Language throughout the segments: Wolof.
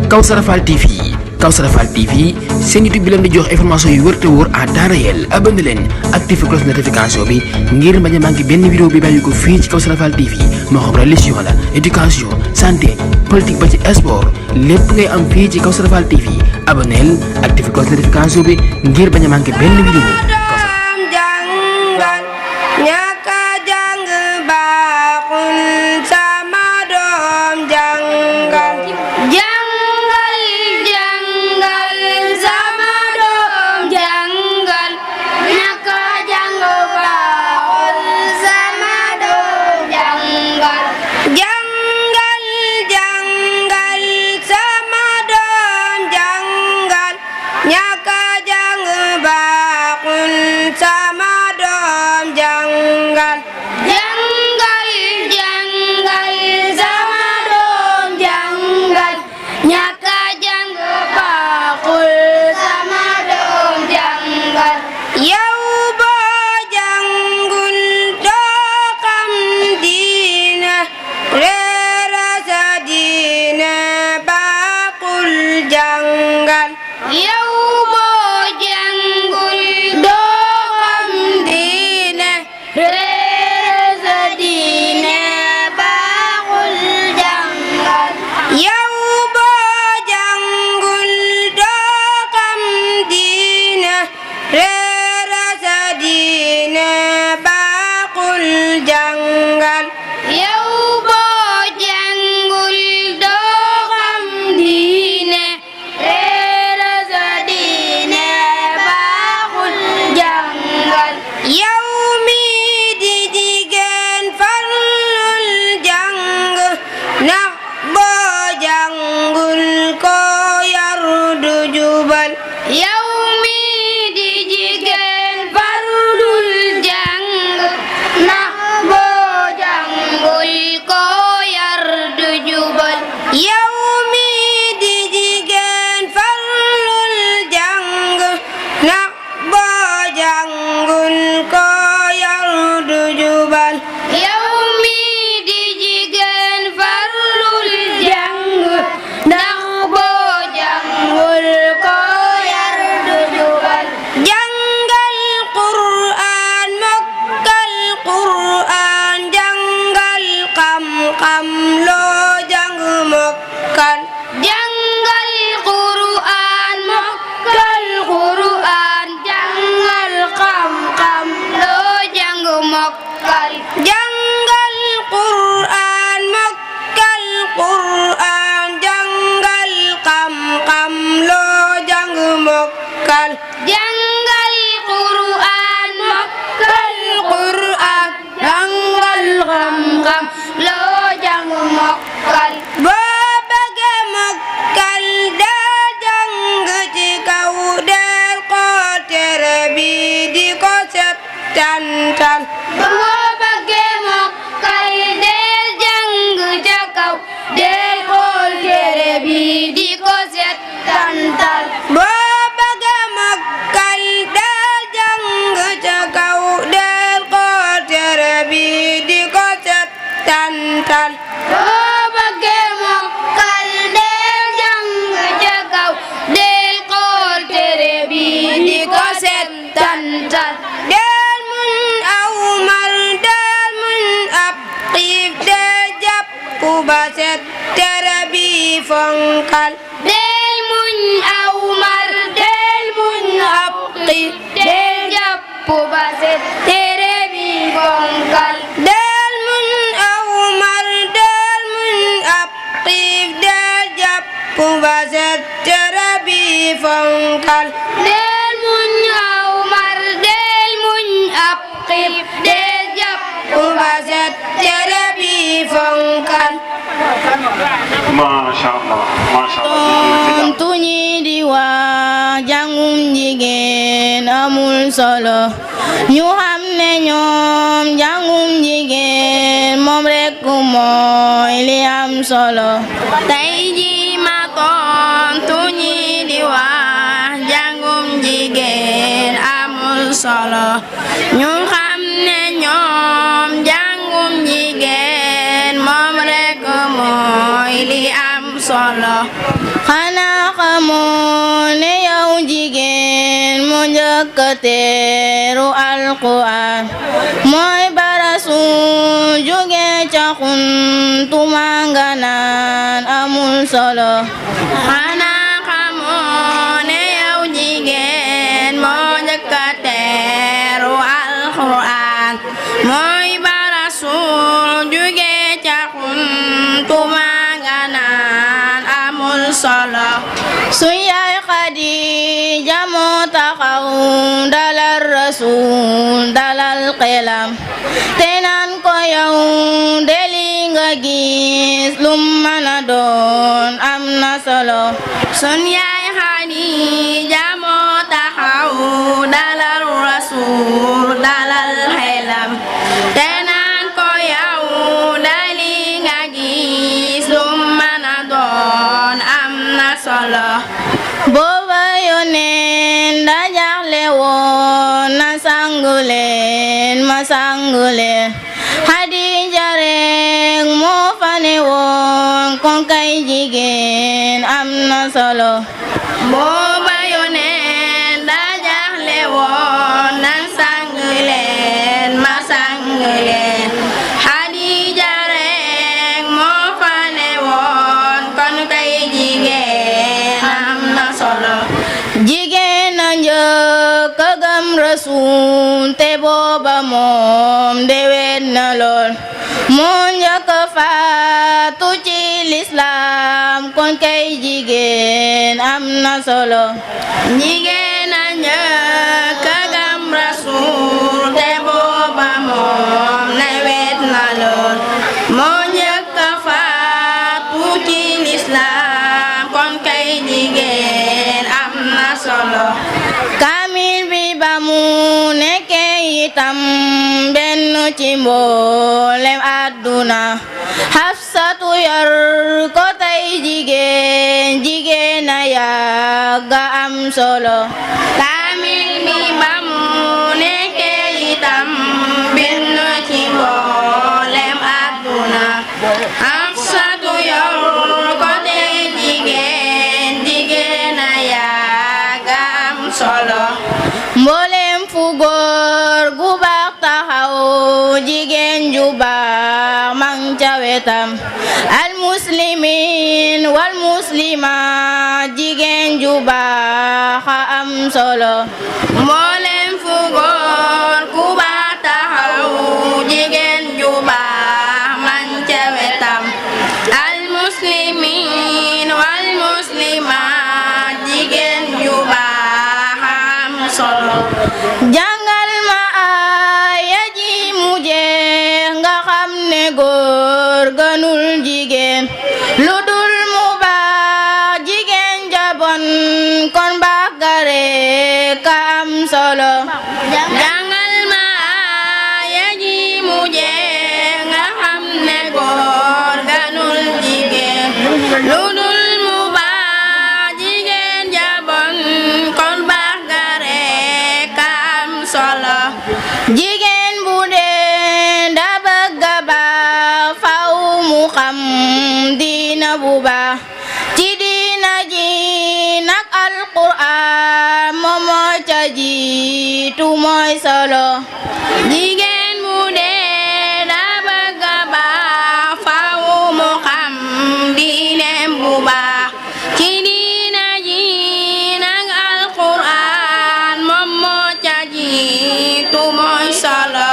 Kawsara Fall TV Kawsara Fall TV seen YouTube bi leen di jox information yu wër te wóor à temps réel abonné leen activé cloche notification bi ngir bañ a manqué benn vidéo bi bàyyi ko fii ci Kawsara Fall TV moo xam religion la éducation santé politique ba ci sport lépp ngay am fii ci Kawsara Fall TV abonné activé cloche notification bi ngir bañ a manqué benn vidéo. Solo ñu xam ne ñoom jàngum jigéen moom rekk mooy li am solo tey ji ma tontu ñi di wax jàngum jigéen amul solo ñu xam ne ñoom jàngum jigéen moom rekk mooy li am solo solo xanaa xamoo ne yow jigéen moo njëkk a teeru alquran mooy barasu jóge ca xuntuma nga naan amul solo xanaa xamoo ne yow jigéen moo njëkk a teeru alquran mooy barasu jóge ca xuntuma nga naan amul solo su yaay Xadija moo taxaw dalal rasul dalal xelam te naan ko yow deli nga gis lu mën a doon am na solo sun yaay Xadija moo taxaw dalal rasul dalal xelam te naan ko yow deli nga gis lu mën a doon am na solo booba yoneen da jaaxle woon na sangu leen ma sangu leen Xadija rek moo fa ne woon kon kay jigéen am na solo booba yoneen da jaaxle woon na sangu leen ma sangu leen Xadija rek moo fa ne woon kon kay jigéen am na solo jigéen a njëkk a gëm Rasuul te booba moom dewet na lool moo njëkk a faatu ci lislaam kon kay jigéen am na solo jigéen a njëkk a gëm Rasuul te booba moom dewet na lool moo njëkk a faatu ci lislaam kon kay jigéen am na solo kaamil bi ba mu nekkee itam benn ci mboolem àdduna Hafsatu yor ko tey jigéen a yàgga am solo kaamil bi ba mu nekkee itam benn ci mboolem àdduna Hafsatu yor ko tey jigéen a yàgga am solo mboolem fu góor gu baax taxaw jigéen ju baax mang ca wetam al muslimin wal muslimat jigéen ju baax a am solo mboolem fu góor gu baax taxaw jigéen ju baax mang ca wetam al muslimin wal muslimat jigéen ju baax a am solo jàngal ma aaya ji mu jeex nga xam ne góor gënul jigéen lu dul mu baax jigéen jabon kon baax ga rekk a am solo jàngal ma aaya ji mu jeex nga xam ne góor gënul jigéen lu dul mu baax jigéen jabon kon baax ga rekk a am solo jigéen bu dee da bëgg a baax faw mu xam diina bu baax ci diina ji nag alquran moom moo ca jiitu mooy solo jigéen bu dee da bëgg a baax faw mu xam diineem bu baax ci diina ji nag alquran moom moo ca jiitu mooy solo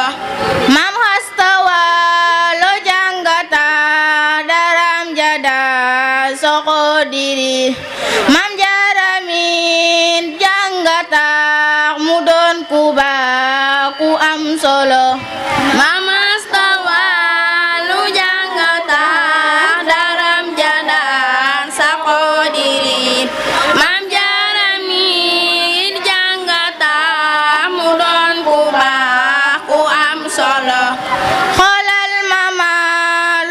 Maam Asta Waalo jàngata daram jada soko diri Maam Jaara min jàngata mu doon ku baax ku am solo Maam Asta Waalo jàngata daram jada soko diri Maam Jaara min jàngata mu doon ku baax ku am solo xoolal mama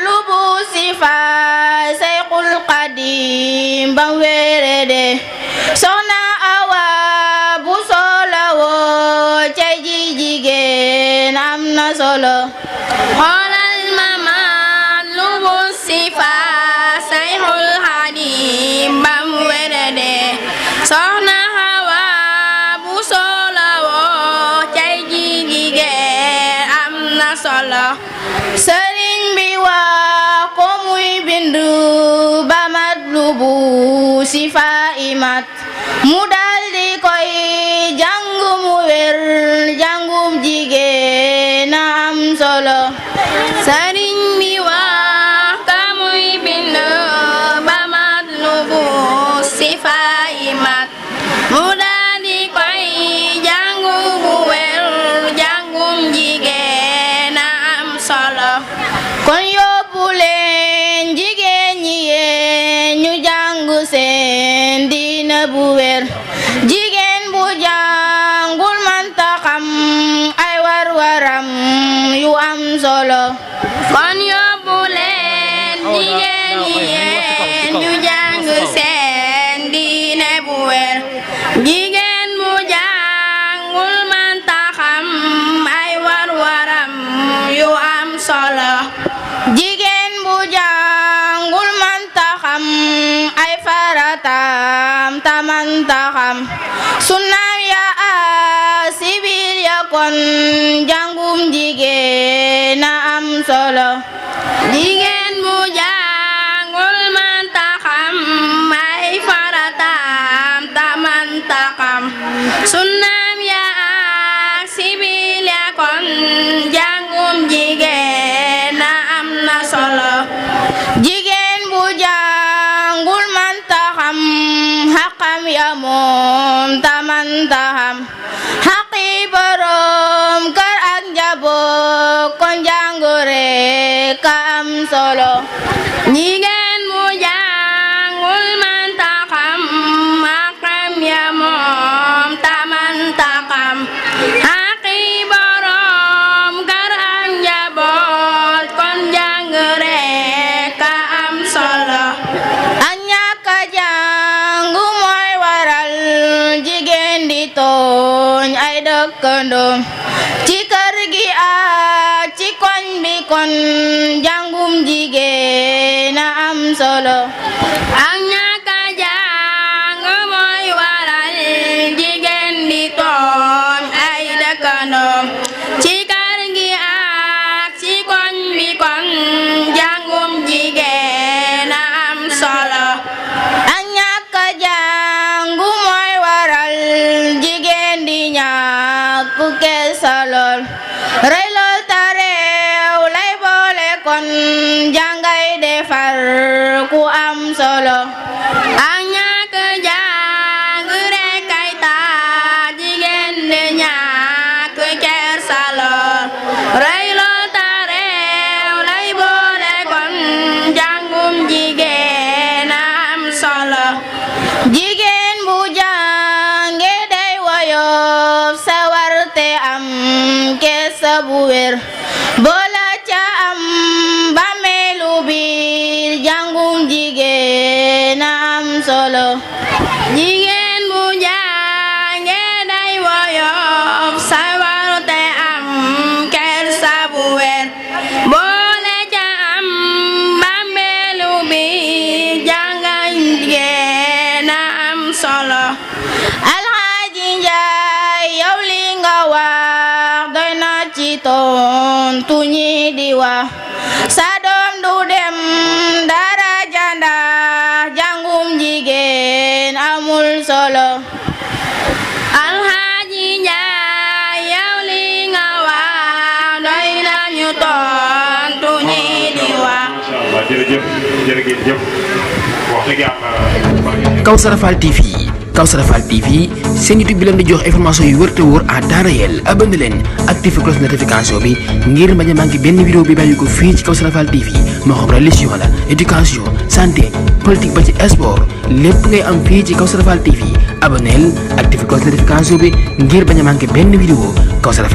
lu bu sifa Seyxul Xadiim ba wéere de soxna Awa bu solo woo cay ji jigéen am na solo xoolal mama lu bu sifa Seyxul Xadiim yi mat mu daldi koy jàng mu wér jàngum jigéen na am solo sëriñ bi wax ka muy bind ba mat lu bu sifa yi mat mu daldi koy jàng mu wér jàngum jigéen na am solo kon yóbbu leen jigéen ñi yee ñu jàng seen diina bu wér jigéen bu jàngul manta xam ay war-waram yu am solo kon yóbbu leen jigéen ñi yee ñu jàng seen diina bu wér jigéen bu jàngul manta xam ay war-waram yu am solo jigéen bu jàngul manta xam ay faratam ta manta xam sunnaam ya sibil ya kon jàngum jigéen na am solo jigéen bu jàngul manta xam ay faratam ta manta xam sunnaam ya sibil ya kon jàngum jigéen na am na solo jigéen bu jàngul manta xam xaqam ya moom ta manta xam xaqi borom kër ak njaboot kon jàng rekk ka am solo jigéen bu jàngul manta xam xaqam ya moom ta manta xam xaqi borom kër ak njaboot kon jàng rekk ka am solo ak ñàkk a jàng mooy waral jigéen di tooñ ay dëkkandoom ci kër gi ak ci koñ bi kon jàngum jigéen na am solo ak ñàkk a jàng mooy waral jigéen di tooñ ay dëkkandoom ci kër gi ak ci koñ bi kon jàngum jigéen na am solo ak ñàkk a jàng mooy waral jigéen di ñàkk kersa lool rey lool ta réew lay boole kon jàngay defar ku am solo ak ñàkk jàng rekk ay tax jigéen di ñàkk kersa lool rey lool ta réew lay boole kon jàngum jigéen na am solo jigéen bu jànge day woyof sawar te am kersa bu wér boola ca am bàmmeelu biir jàngum jigéen na am solo jigéen bu jànge day woyof sawar te am kersa bu wér boole ca am bàmmeelu biir jàngum jigéen na am solo Alxaaji Njaay yow li nga wax doy na ci tontu ñi di wax sa doom du dem dara janda jàngum jigéen amul solo Alxaaji Njaay yow li nga wax doy na ñu tontu ñi di wax jërëjëf jërëjëf wax dëgg yàlla Kawsara Fall TV Kawsara Fall TV seen YouTube bi leen di jox information yu wër te wóor à temps réel abonné leen activé cloche notification bi ngir bañ a manqué benn vidéo bi bàyyi ko fii ci Kawsara Fall TV moo xam religion la éducation santé politique ba ci sport lépp ngay am fii ci Kawsara Fall TV abonné activé cloche notification bi ngir bañ a manqué benn vidéo Kawsara Fall